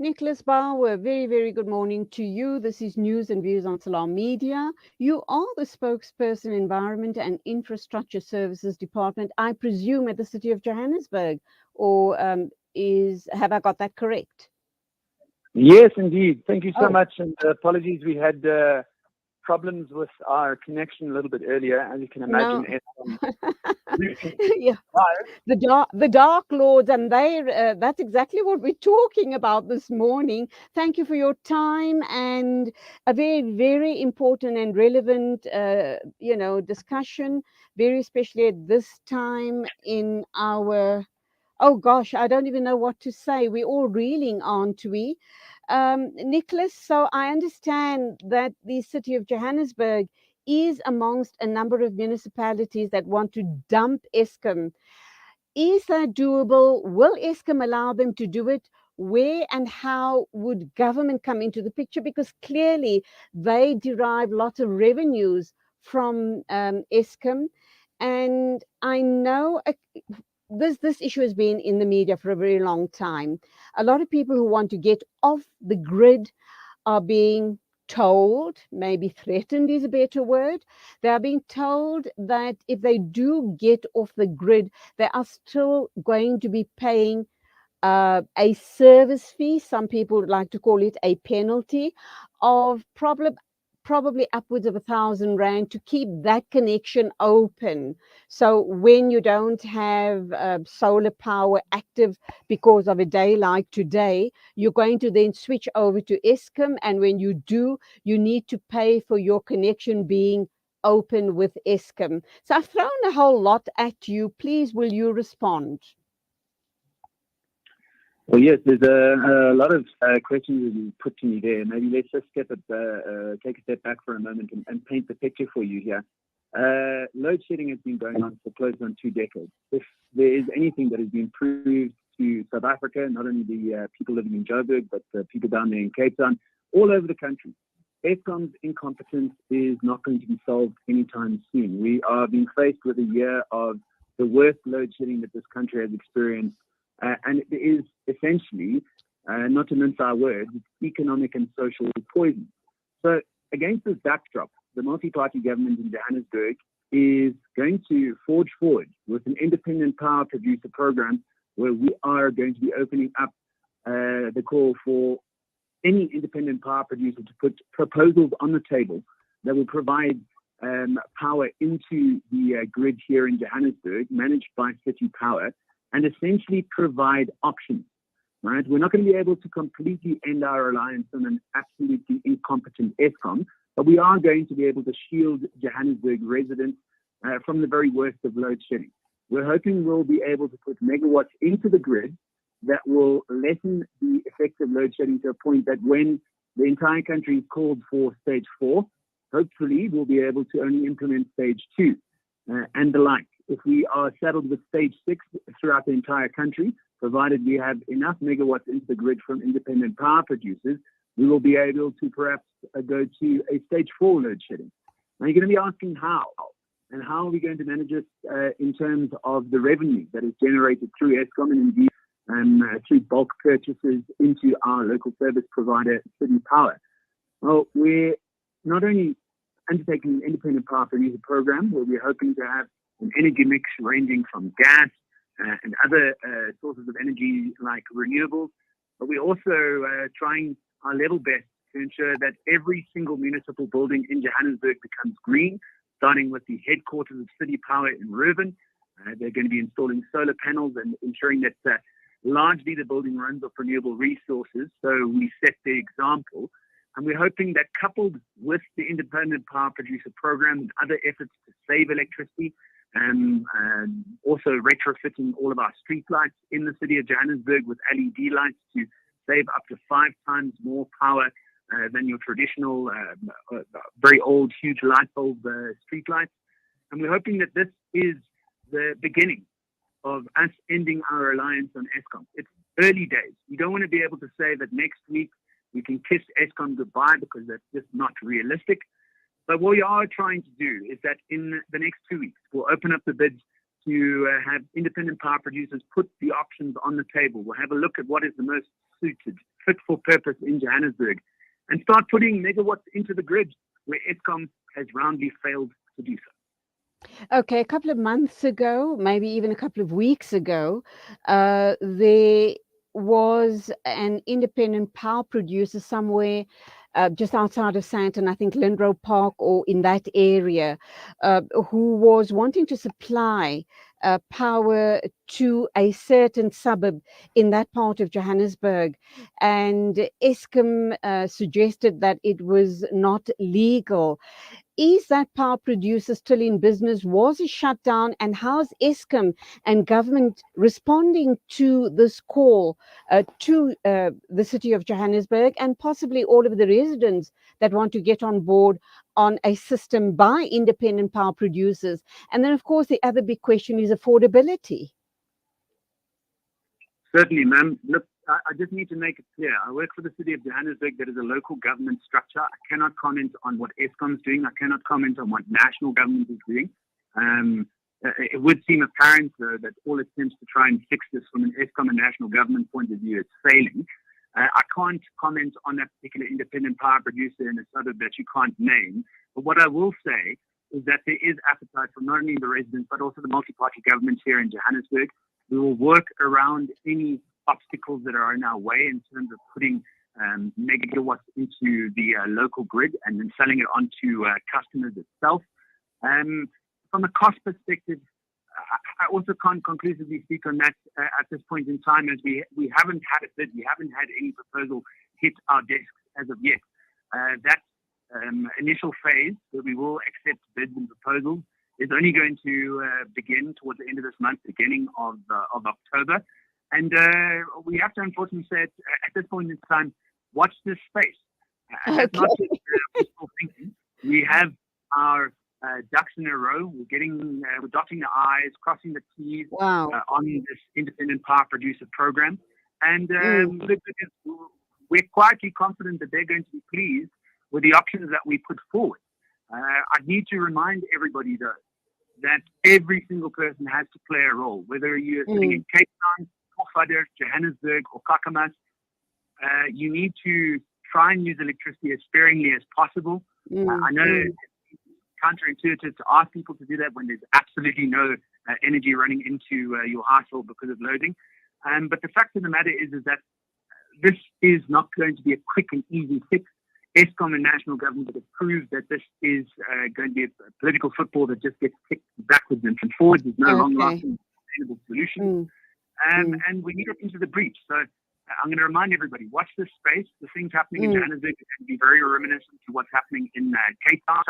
Nickolaus Bauer, very, very good morning to you. This is News and Views on Salam Media. You are the spokesperson, Environment and Infrastructure Services Department, I presume, at the City of Johannesburg, or have I got that correct? Yes, indeed. Thank you so Oh. much. And apologies, we had problems with our connection a little bit earlier, as you can imagine. Yeah. The Dark Lords, and that's exactly what we're talking about this morning. Thank you for your time and a very, very important and relevant, discussion, very especially at this time in our, oh gosh, I don't even know what to say. We're all reeling, aren't we? Nickolaus, so I understand that the City of Johannesburg is amongst a number of municipalities that want to dump Eskom. Is that doable? Will Eskom allow them to do it? Where and how would government come into the picture? Because clearly they derive lots of revenues from Eskom. And I know this issue has been in the media for a very long time. A lot of people who want to get off the grid are being told, maybe threatened is a better word, they are being told that if they do get off the grid, they are still going to be paying a service fee. Some people would like to call it a penalty of probably upwards of R1,000 to keep that connection open. So when you don't have solar power active because of a day like today, you're going to then switch over to Eskom. And when you do, you need to pay for your connection being open with Eskom. So I've thrown a whole lot at you. Please, will you respond? Well, yes, there's a lot of questions that you put to me there. Maybe let's just take a step back for a moment and paint the picture for you here. Load shedding has been going on for close on 2 decades. If there is anything that has been proved to South Africa, not only the people living in Joburg, but the people down there in Cape Town, all over the country, Eskom's incompetence is not going to be solved anytime soon. We are being faced with a year of the worst load shedding that this country has experienced. And it is essentially, not to mince our words, economic and social poison. So against this backdrop, the multi-party government in Johannesburg is going to forge forward with an independent power producer program where we are going to be opening up the call for any independent power producer to put proposals on the table that will provide power into the grid here in Johannesburg, managed by City Power, and essentially provide options, right? We're not going to be able to completely end our reliance on an absolutely incompetent Eskom, but we are going to be able to shield Johannesburg residents from the very worst of load shedding. We're hoping we'll be able to put megawatts into the grid that will lessen the effects of load shedding to a point that when the entire country is called for stage 4, hopefully we'll be able to only implement stage 2 and the like. If we are saddled with stage 6 throughout the entire country, provided we have enough megawatts into the grid from independent power producers, we will be able to perhaps go to a stage 4 load shedding. Now you're going to be asking how, and how are we going to manage it in terms of the revenue that is generated through Eskom and indeed through bulk purchases into our local service provider, City Power. Well, we're not only undertaking an independent power producer program where we're hoping to have an energy mix ranging from gas and other sources of energy like renewables, but we're also trying our level best to ensure that every single municipal building in Johannesburg becomes green, starting with the headquarters of City Power in Reuben. They're going to be installing solar panels and ensuring that largely the building runs off renewable resources, so we set the example. And we're hoping that coupled with the independent power producer program and other efforts to save electricity, and also retrofitting all of our street lights in the city of Johannesburg with LED lights to save up to 5 times more power than your traditional, very old, huge light bulb street lights. And we're hoping that this is the beginning of us ending our reliance on Eskom. It's early days. You don't want to be able to say that next week we can kiss Eskom goodbye, because that's just not realistic. But what we are trying to do is that in the next 2 weeks, we'll open up the bids to have independent power producers put the options on the table. We'll have a look at what is the most suited, fit for purpose in Johannesburg, and start putting megawatts into the grid where Eskom has roundly failed to do so. Okay, a couple of months ago, maybe even a couple of weeks ago, there was an independent power producer somewhere just outside of Sandton, I think Lindrow Park or in that area, who was wanting to supply power to a certain suburb in that part of Johannesburg. And Eskom suggested that it was not legal. Is that power producer still in business? Was it shut down? And how's Eskom and government responding to this call to the city of Johannesburg and possibly all of the residents that want to get on board on a system by independent power producers? And then, of course, the other big question is affordability. Certainly, ma'am. Look, I just need to make it clear. I work for the City of Johannesburg. That is a local government structure. I cannot comment on what Eskom is doing. I cannot comment on what national government is doing. It would seem apparent, though, that all attempts to try and fix this from an Eskom and national government point of view is failing. I can't comment on that particular independent power producer in a suburb that you can't name. But what I will say is that there is appetite from not only the residents, but also the multi-party government here in Johannesburg. We will work around any obstacles that are in our way in terms of putting megawatts into the local grid and then selling it on to customers itself. From a cost perspective, I also can't conclusively speak on that at this point in time, as we haven't had a bid, we haven't had any proposal hit our desks as of yet. That initial phase where we will accept bids and proposals is only going to begin towards the end of this month, beginning of October. And we have to unfortunately say at this point in time, watch this space. That's not just wishful thinking. We have our ducks in a row. We're dotting the I's, crossing the T's on this independent power producer program. And we're quietly confident that they're going to be pleased with the options that we put forward. I need to remind everybody, though, that every single person has to play a role, whether you're sitting in Cape Town, Koforidua, Johannesburg, or Kakamas. You need to try and use electricity as sparingly as possible. I know it's counterintuitive to ask people to do that when there's absolutely no energy running into your household because of loading. But the fact of the matter is that this is not going to be a quick and easy fix. Eskom and national government have proved that this is going to be a political football that just gets kicked backwards and forwards. There's no long-lasting sustainable solution. And we need it into the breach. So I'm going to remind everybody, watch this space. The things happening in Johannesburg are going to be very reminiscent to what's happening in Cape Town.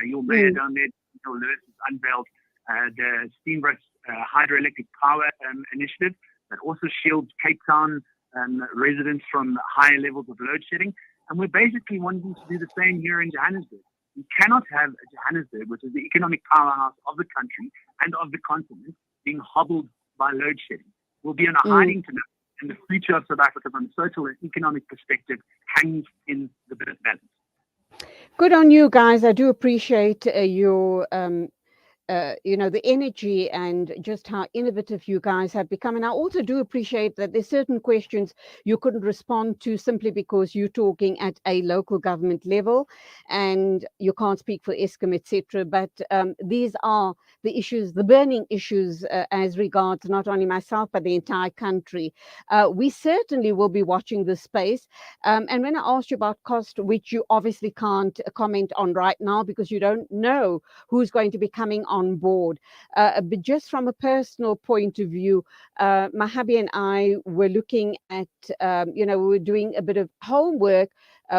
Your mayor down there, Lewis, has unveiled the Steenbos hydroelectric power initiative that also shields Cape Town residents from higher levels of load shedding. And we're basically wanting to do the same here in Johannesburg. We cannot have Johannesburg, which is the economic powerhouse of the country and of the continent, being hobbled by load shedding. We'll be on a hiding tonight, and the future of South Africa from a social and economic perspective hangs in the balance. Good on you guys. I do appreciate your the energy and just how innovative you guys have become. And I also do appreciate that there's certain questions you couldn't respond to simply because you're talking at a local government level and you can't speak for Eskom, etc. But these are the issues, the burning issues as regards not only myself, but the entire country. We certainly will be watching this space. And when I asked you about cost, which you obviously can't comment on right now because you don't know who's going to be coming on board. But just from a personal point of view, my hubby and I were looking at, we were doing a bit of homework.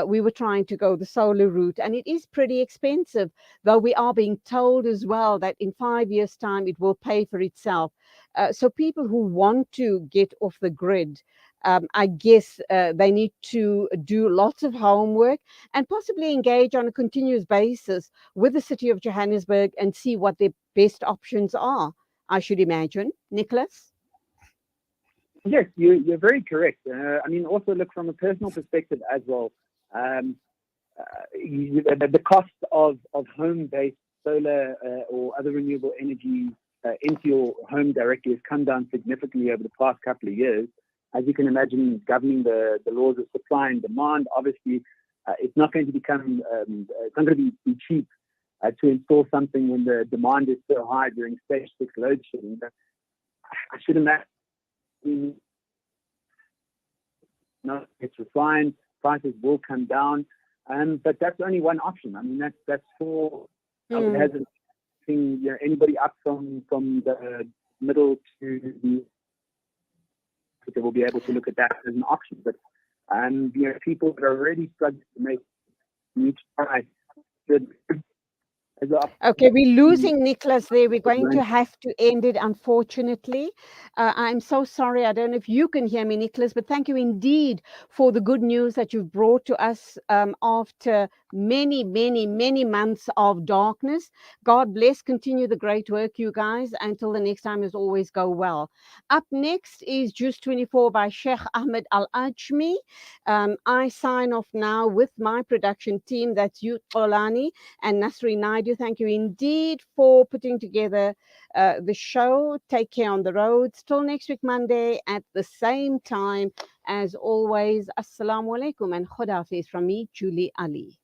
We were trying to go the solar route, and it is pretty expensive, though we are being told as well that in 5 years' time it will pay for itself. So people who want to get off the grid, I guess they need to do lots of homework and possibly engage on a continuous basis with the City of Johannesburg and see what their best options are, I should imagine. Nickolaus? Yes, you're very correct. Also look from a personal perspective as well. The cost of home-based solar or other renewable energy into your home directly has come down significantly over the past couple of years. As you can imagine, governing the laws of supply and demand, obviously, it's not going to become, it's not going to be cheap to install something when the demand is so high during stage 6 load shedding. But I should imagine, no, it's refined, prices will come down, but that's only one option. I mean, that's for it hasn't seen anybody up from the middle to the, they will be able to look at that as an option. But people that are already struggling to make each price should. Okay, we're losing Nickolaus there. We're going to have to end it, unfortunately. I'm so sorry. I don't know if you can hear me, Nickolaus, but thank you indeed for the good news that you've brought to us after many, many, many months of darkness. God bless. Continue the great work, you guys. Until the next time, as always, go well. Up next is Juice 24 by Sheikh Ahmed Al-Ajmi. I sign off now with my production team. That's you, Olani, and Nasri Naidu. Thank you indeed for putting together the show. Take care on the roads. Till next week, Monday, at the same time. As always, Assalamu alaikum and Khudafiz from me, Julie Ali.